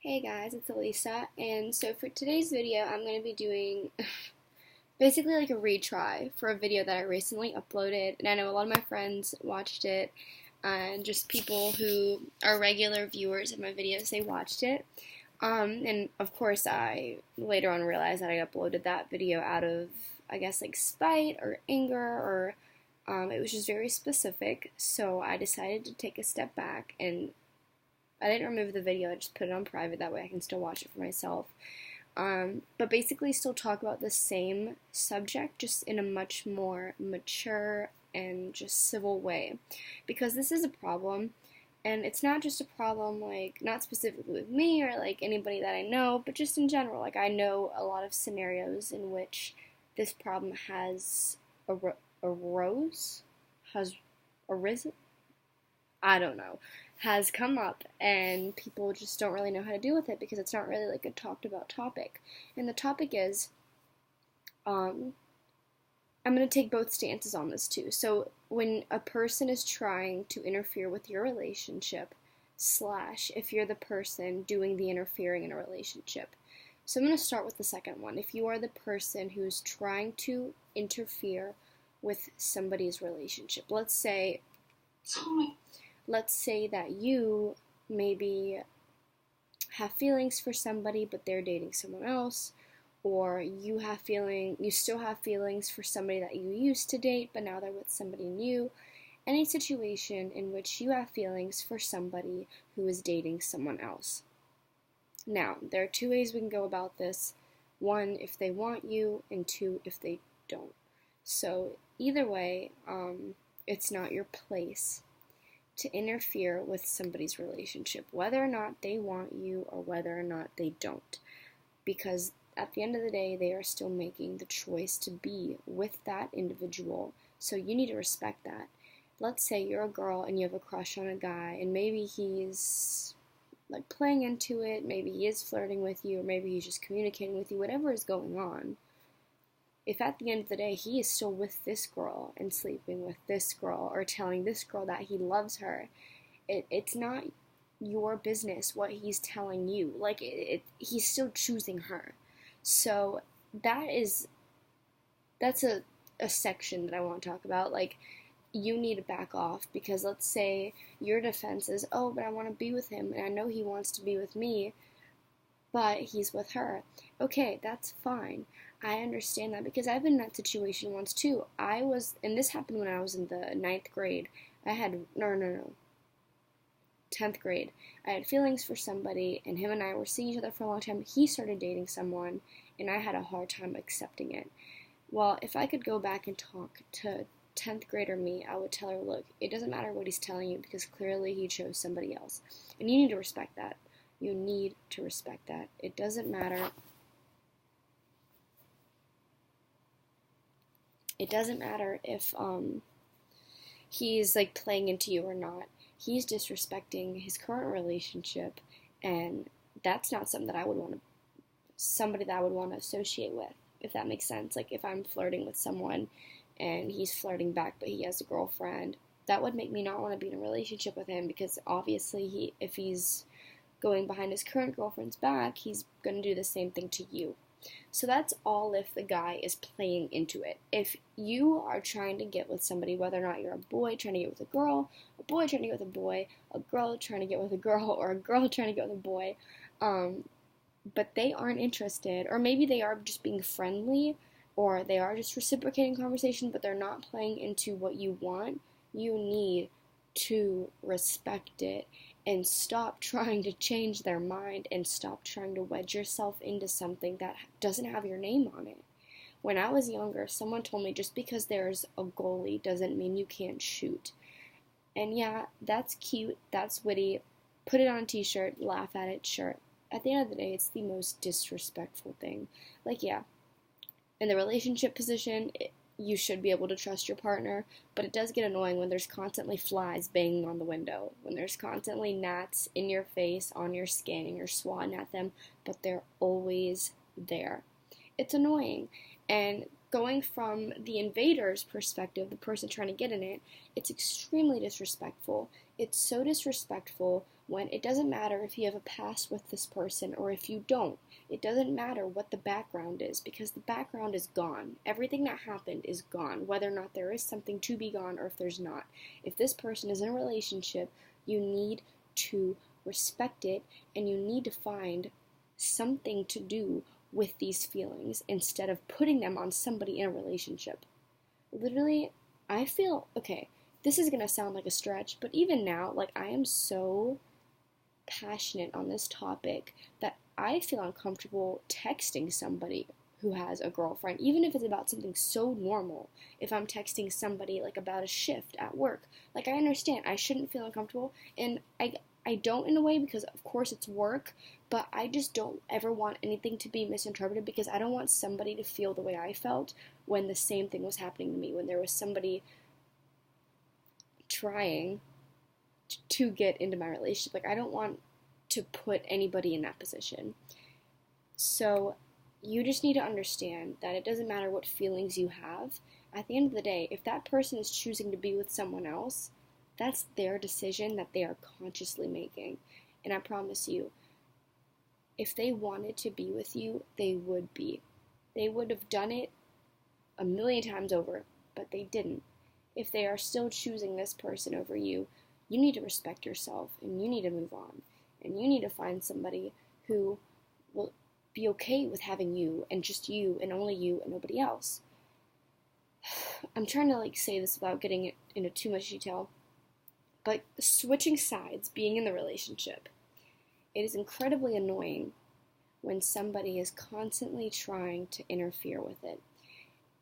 Hey guys, it's Elisa, and so for today's video, I'm going to be doing basically like a retry for a video that I recently uploaded, and I know a lot of my friends watched it, and just people who are regular viewers of my videos, they watched it. And of course, I later on realized that I uploaded that video out of, I guess, like spite or anger, or it was just very specific, so I decided to take a step back and I didn't remove the video, I just put it on private, that way I can still watch it for myself. But basically still talk about the same subject, just in a much more mature and just civil way. Because this is a problem, and it's not just a problem, like, not specifically with me or, like, anybody that I know, but just in general. Like, I know a lot of scenarios in which this problem has arose? Has arisen? I don't know, has come up, and people just don't really know how to deal with it because it's not really like a talked about topic. And the topic is, um, I'm going to take both stances on this too. So when a person is trying to interfere with your relationship, slash if you're the person doing the interfering in a relationship. So I'm going to start with the second one. If you are the person who's trying to interfere with somebody's relationship, let's say that you maybe have feelings for somebody but they're dating someone else, or you still have feelings for somebody that you used to date but now they're with somebody new. Any situation in which you have feelings for somebody who is dating someone else. Now, there are two ways we can go about this. One, if they want you, and two, if they don't. So either way, it's not your place to interfere with somebody's relationship, whether or not they want you or whether or not they don't. Because at the end of the day, they are still making the choice to be with that individual. So you need to respect that. Let's say you're a girl and you have a crush on a guy, and maybe he's like playing into it, maybe he is flirting with you, or maybe he's just communicating with you, whatever is going on. If at the end of the day he is still with this girl and sleeping with this girl or telling this girl that he loves her, it's not your business what he's telling you. Like, he's still choosing her. So that's a section that I want to talk about. Like, you need to back off, because let's say your defense is, oh, but I want to be with him and I know he wants to be with me, but he's with her. Okay, that's fine. I understand that because I've been in that situation once too. And this happened when I was in the 9th grade. No, 10th grade. I had feelings for somebody, and him and I were seeing each other for a long time. He started dating someone, and I had a hard time accepting it. Well, if I could go back and talk to 10th grader me, I would tell her, look, it doesn't matter what he's telling you because clearly he chose somebody else. And you need to respect that. You need to respect that. It doesn't matter. It doesn't matter if he's like playing into you or not. He's disrespecting his current relationship, and that's not somebody that I would want to associate with, if that makes sense. Like, if I'm flirting with someone and he's flirting back but he has a girlfriend, that would make me not want to be in a relationship with him, because obviously if he's going behind his current girlfriend's back, he's going to do the same thing to you. So that's all if the guy is playing into it. If you are trying to get with somebody, whether or not you're a boy trying to get with a girl, a boy trying to get with a boy, a girl trying to get with a girl, or a girl trying to get with a boy, but they aren't interested, or maybe they are just being friendly, or they are just reciprocating conversation, but they're not playing into what you want, you need to respect it and stop trying to change their mind and stop trying to wedge yourself into something that doesn't have your name on it. When I was younger, someone told me just because there's a goalie doesn't mean you can't shoot. And yeah, that's cute, that's witty, put it on a t-shirt, laugh at it, sure. At the end of the day, it's the most disrespectful thing. Like, yeah, in the relationship position, you should be able to trust your partner, but it does get annoying when there's constantly flies banging on the window, when there's constantly gnats in your face, on your skin, and you're swatting at them, but they're always there. It's annoying. And going from the invader's perspective, the person trying to get in it, it's extremely disrespectful. It's so disrespectful when it doesn't matter if you have a past with this person or if you don't. It doesn't matter what the background is, because the background is gone. Everything that happened is gone, whether or not there is something to be gone or if there's not. If this person is in a relationship, you need to respect it, and you need to find something to do with these feelings instead of putting them on somebody in a relationship. Literally, I feel, okay, this is gonna sound like a stretch, but even now, like, I am so passionate on this topic that I feel uncomfortable texting somebody who has a girlfriend, even if it's about something so normal. If I'm texting somebody like about a shift at work, like, I understand I shouldn't feel uncomfortable, and I don't in a way, because of course it's work, but I just don't ever want anything to be misinterpreted, because I don't want somebody to feel the way I felt when the same thing was happening to me, when there was somebody trying to get into my relationship. Like, I don't want to put anybody in that position. So you just need to understand that it doesn't matter what feelings you have. At the end of the day, if that person is choosing to be with someone else, that's their decision that they are consciously making. And I promise you, if they wanted to be with you, they would be. They would have done it a million times over, but they didn't. If they are still choosing this person over you, you need to respect yourself, and you need to move on. And you need to find somebody who will be okay with having you, and just you, and only you, and nobody else. I'm trying to say this without getting into too much detail, but switching sides, being in the relationship, it is incredibly annoying when somebody is constantly trying to interfere with it.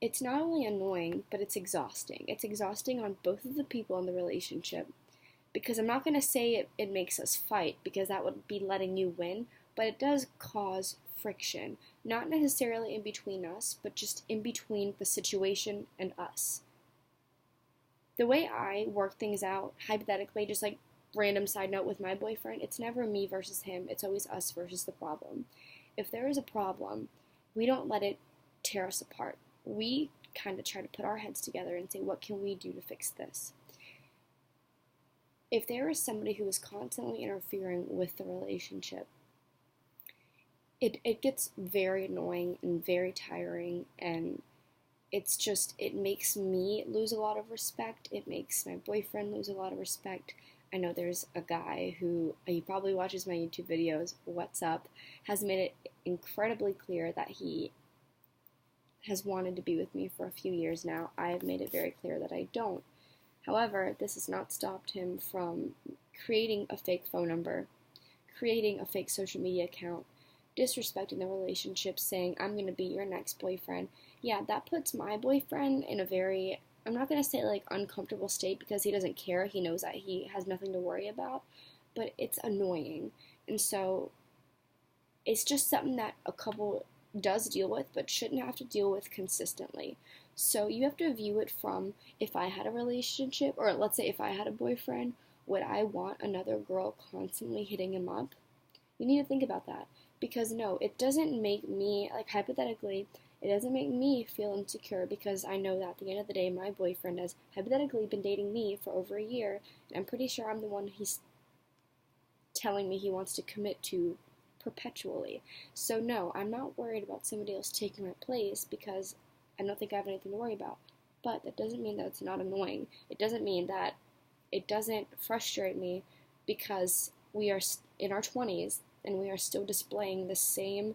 It's not only annoying, but it's exhausting. It's exhausting on both of the people in the relationship, because I'm not going to say it makes us fight, because that would be letting you win, but it does cause friction. Not necessarily in between us, but just in between the situation and us. The way I work things out, hypothetically, just like random side note with my boyfriend, it's never me versus him, it's always us versus the problem. If there is a problem, we don't let it tear us apart. We kind of try to put our heads together and say, what can we do to fix this? If there is somebody who is constantly interfering with the relationship, it gets very annoying and very tiring, and it makes me lose a lot of respect. It makes my boyfriend lose a lot of respect. I know there's a guy who, he probably watches my YouTube videos, what's up, has made it incredibly clear that he has wanted to be with me for a few years now. I have made it very clear that I don't. However, this has not stopped him from creating a fake phone number, creating a fake social media account, disrespecting the relationship, saying, I'm going to be your next boyfriend. Yeah, that puts my boyfriend in a very, I'm not going to say uncomfortable state, because he doesn't care. He knows that he has nothing to worry about, but it's annoying. And so it's just something that a couple does deal with, but shouldn't have to deal with consistently. So you have to view it from, if I had a relationship, or let's say if I had a boyfriend, would I want another girl constantly hitting him up? You need to think about that. Because no, it doesn't make me, hypothetically, it doesn't make me feel insecure, because I know that at the end of the day, my boyfriend has hypothetically been dating me for over a year, and I'm pretty sure I'm the one he's telling me he wants to commit to perpetually. So no, I'm not worried about somebody else taking my place, because I don't think I have anything to worry about. But that doesn't mean that it's not annoying. It doesn't mean that it doesn't frustrate me, because we are in our 20s and we are still displaying the same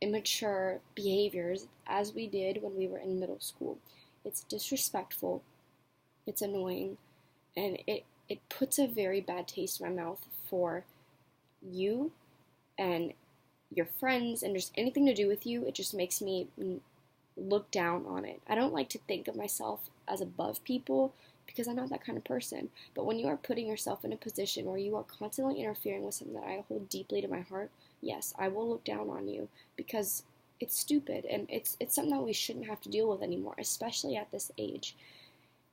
immature behaviors as we did when we were in middle school. It's disrespectful, it's annoying, and it puts a very bad taste in my mouth for you and your friends, and just anything to do with you. It just makes me look down on it. I don't like to think of myself as above people, because I'm not that kind of person. But when you are putting yourself in a position where you are constantly interfering with something that I hold deeply to my heart, yes, I will look down on you, because it's stupid, and it's something that we shouldn't have to deal with anymore, especially at this age.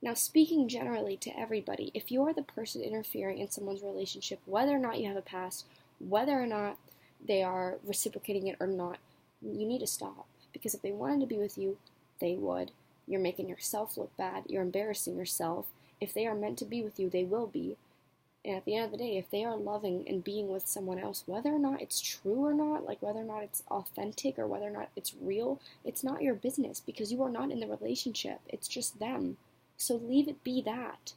Now, speaking generally to everybody, if you are the person interfering in someone's relationship, whether or not you have a past, whether or not they are reciprocating it or not, you need to stop. Because if they wanted to be with you, they would. You're making yourself look bad. You're embarrassing yourself. If they are meant to be with you, they will be. And at the end of the day, if they are loving and being with someone else, whether or not it's true or not, like whether or not it's authentic or whether or not it's real, it's not your business because you are not in the relationship. It's just them. So leave it be that.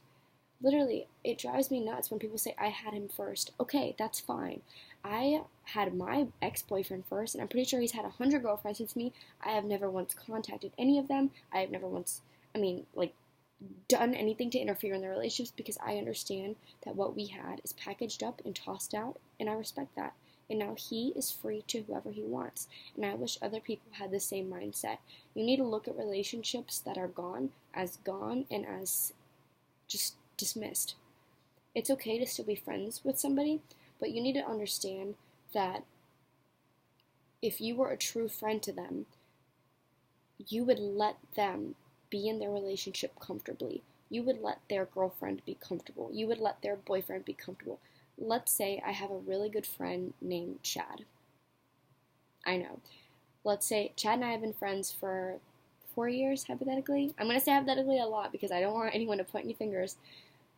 Literally, it drives me nuts when people say, I had him first. Okay, that's fine. I had my ex-boyfriend first, and I'm pretty sure he's had 100 girlfriends since me. I have never once contacted any of them. I have never once, like, done anything to interfere in their relationships because I understand that what we had is packaged up and tossed out, and I respect that. And now he is free to whoever he wants. And I wish other people had the same mindset. You need to look at relationships that are gone and as just dismissed. It's okay to still be friends with somebody, but you need to understand that if you were a true friend to them, you would let them be in their relationship comfortably. You would let their girlfriend be comfortable. You would let their boyfriend be comfortable. Let's say I have a really good friend named Chad. I know. Let's say Chad and I have been friends for 4 years, hypothetically. I'm going to say hypothetically a lot because I don't want anyone to point any fingers.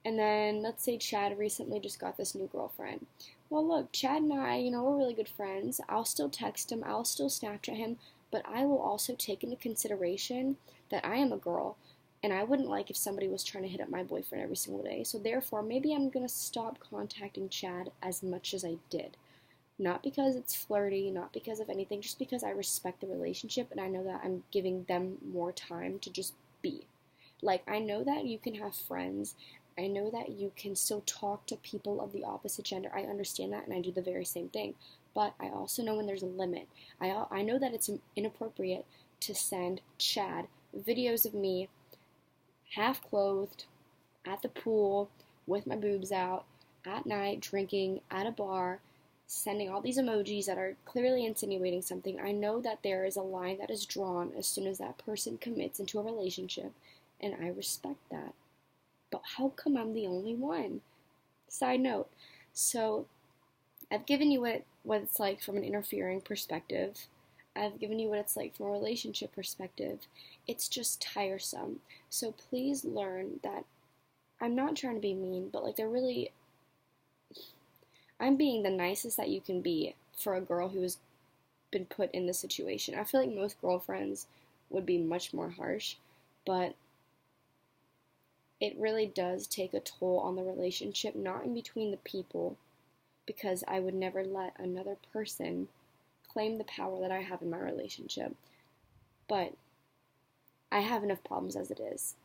And then let's say Chad recently just got this new girlfriend. Well, look, Chad and I, we're really good friends. I'll still text him, I'll still Snapchat him, but I will also take into consideration that I am a girl, and I wouldn't like if somebody was trying to hit up my boyfriend every single day. So therefore, maybe I'm going to stop contacting Chad as much as I did. Not because it's flirty, not because of anything, just because I respect the relationship and I know that I'm giving them more time to just be. Like, I know that you can have friends. I know that you can still talk to people of the opposite gender. I understand that, and I do the very same thing. But I also know when there's a limit. I know that it's inappropriate to send Chad videos of me half-clothed at the pool with my boobs out at night drinking at a bar, sending all these emojis that are clearly insinuating something. I know that there is a line that is drawn as soon as that person commits into a relationship, and I respect that. But how come I'm the only one? Side note. So I've given you what it's like from an interfering perspective. I've given you what it's like from a relationship perspective. It's just tiresome. So please learn that I'm not trying to be mean, but like I'm being the nicest that you can be for a girl who has been put in this situation. I feel like most girlfriends would be much more harsh, but it really does take a toll on the relationship, not in between the people, because I would never let another person claim the power that I have in my relationship. But I have enough problems as it is.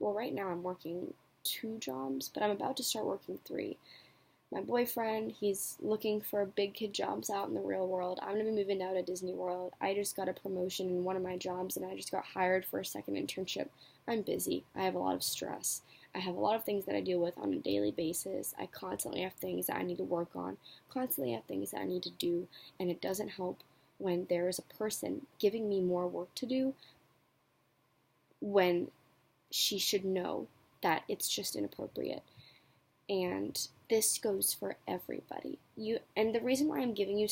Right now I'm working 2 jobs, but I'm about to start working 3. My boyfriend, he's looking for big kid jobs out in the real world. I'm going to be moving out of Disney World. I just got a promotion in one of my jobs, and I just got hired for a second internship. I'm busy. I have a lot of stress. I have a lot of things that I deal with on a daily basis. I constantly have things that I need to work on, constantly have things that I need to do, and it doesn't help when there is a person giving me more work to do when she should know that it's just inappropriate. And this goes for everybody. And the reason why I'm giving you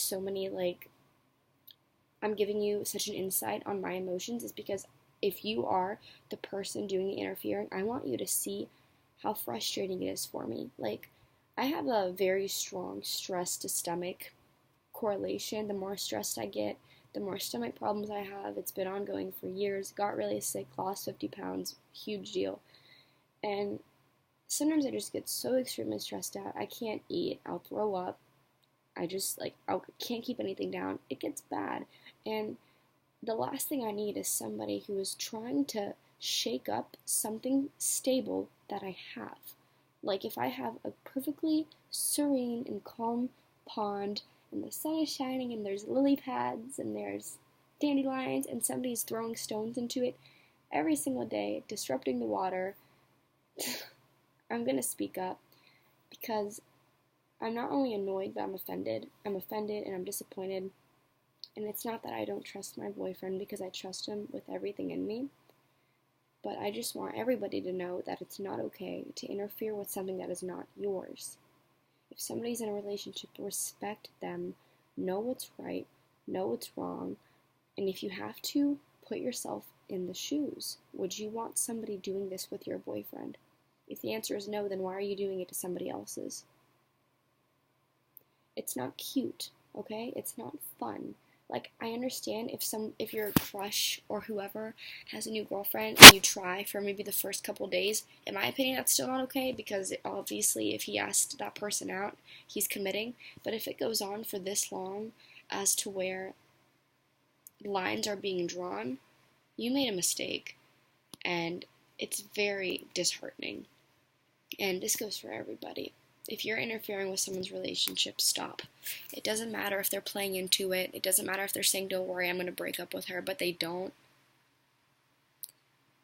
I'm giving you such an insight on my emotions is because if you are the person doing the interfering, I want you to see how frustrating it is for me. Like, I have a very strong stress to stomach correlation. The more stressed I get, the more stomach problems I have. It's been ongoing for years. Got really sick, lost 50 pounds, huge deal. And sometimes I just get so extremely stressed out. I can't eat. I'll throw up. I can't keep anything down. It gets bad. And the last thing I need is somebody who is trying to shake up something stable that I have. Like, if I have a perfectly serene and calm pond, and the sun is shining, and there's lily pads, and there's dandelions, and somebody's throwing stones into it every single day, disrupting the water, I'm gonna speak up, because I'm not only annoyed, but I'm offended. I'm offended and I'm disappointed. And it's not that I don't trust my boyfriend, because I trust him with everything in me. But I just want everybody to know that it's not okay to interfere with something that is not yours. If somebody's in a relationship, respect them, know what's right, know what's wrong, and if you have to, put yourself in the shoes. Would you want somebody doing this with your boyfriend? If the answer is no, then why are you doing it to somebody else's? It's not cute, okay? It's not fun. Like, I understand if your crush or whoever has a new girlfriend and you try for maybe the first couple days, in my opinion, that's still not okay, because obviously if he asked that person out, he's committing. But if it goes on for this long as to where lines are being drawn, you made a mistake, and it's very disheartening. And this goes for everybody. If you're interfering with someone's relationship, stop. It doesn't matter if they're playing into it. It doesn't matter if they're saying, don't worry, I'm going to break up with her, but they don't.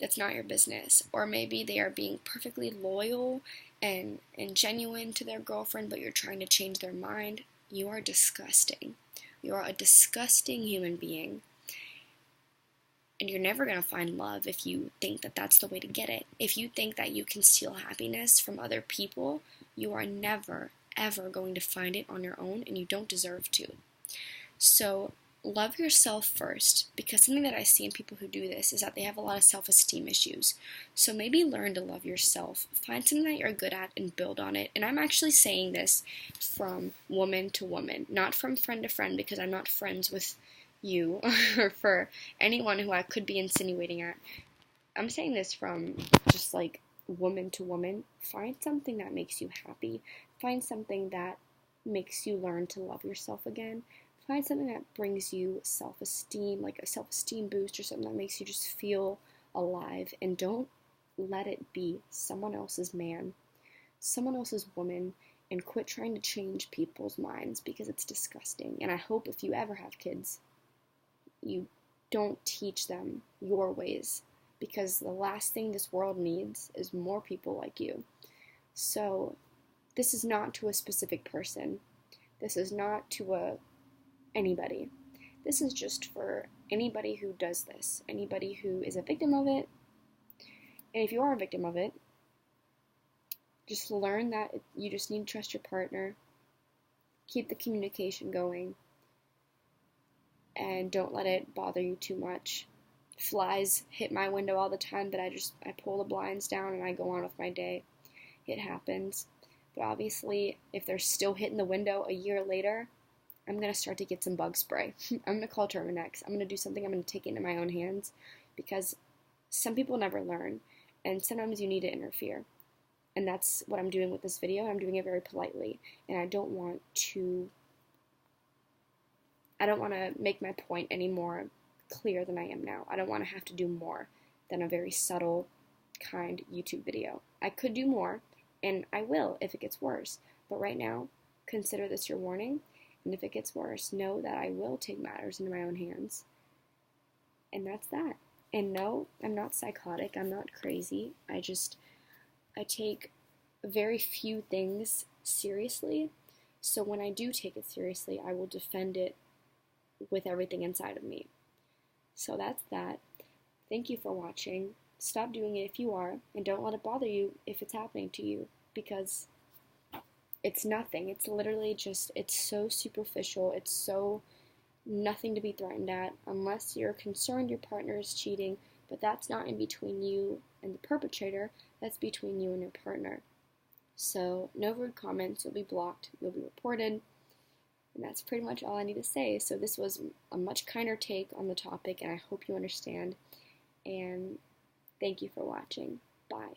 That's not your business. Or maybe they are being perfectly loyal and genuine to their girlfriend, but you're trying to change their mind. You are disgusting. You are a disgusting human being. And you're never going to find love if you think that that's the way to get it. If you think that you can steal happiness from other people, you are never, ever going to find it on your own, and you don't deserve to. So love yourself first, because something that I see in people who do this is that they have a lot of self-esteem issues. So maybe learn to love yourself. Find something that you're good at and build on it. And I'm actually saying this from woman to woman, not from friend to friend, because I'm not friends with you or for anyone who I could be insinuating at. I'm saying this from just like woman to woman. Find something that makes you happy. Find something that makes you learn to love yourself again. Find something that brings you self-esteem, like a self-esteem boost, or something that makes you just feel alive. And don't let it be someone else's man, someone else's woman, and quit trying to change people's minds, because it's disgusting. And I hope if you ever have kids, you don't teach them your ways, because the last thing this world needs is more people like you. So this is not to a specific person. This is not to anybody. This is just for anybody who does this, anybody who is a victim of it. And if you are a victim of it, just learn that you just need to trust your partner, keep the communication going, and don't let it bother you too much. Flies hit my window all the time, but I pull the blinds down and I go on with my day. It happens. But obviously, if they're still hitting the window a year later, I'm going to start to get some bug spray. I'm going to call Terminix. I'm going to do something. I'm going to take it into my own hands, because some people never learn, and sometimes you need to interfere. And that's what I'm doing with this video. I'm doing it very politely, and I don't want to make my point any more clear than I am now. I don't want to have to do more than a very subtle, kind YouTube video. I could do more, and I will if it gets worse. But right now, consider this your warning, and if it gets worse, know that I will take matters into my own hands. And that's that. And no, I'm not psychotic. I'm not crazy. I take very few things seriously. So when I do take it seriously, I will defend it with everything inside of me. So that's that. Thank you for watching. Stop doing it if you are, and don't let it bother you if it's happening to you, because it's nothing. It's literally just, it's so superficial. It's so nothing to be threatened at, unless you're concerned your partner is cheating, but that's not in between you and the perpetrator. That's between you and your partner. So no rude comments. You'll be blocked. You'll be reported. And that's pretty much all I need to say. So this was a much kinder take on the topic, and I hope you understand. And thank you for watching. Bye.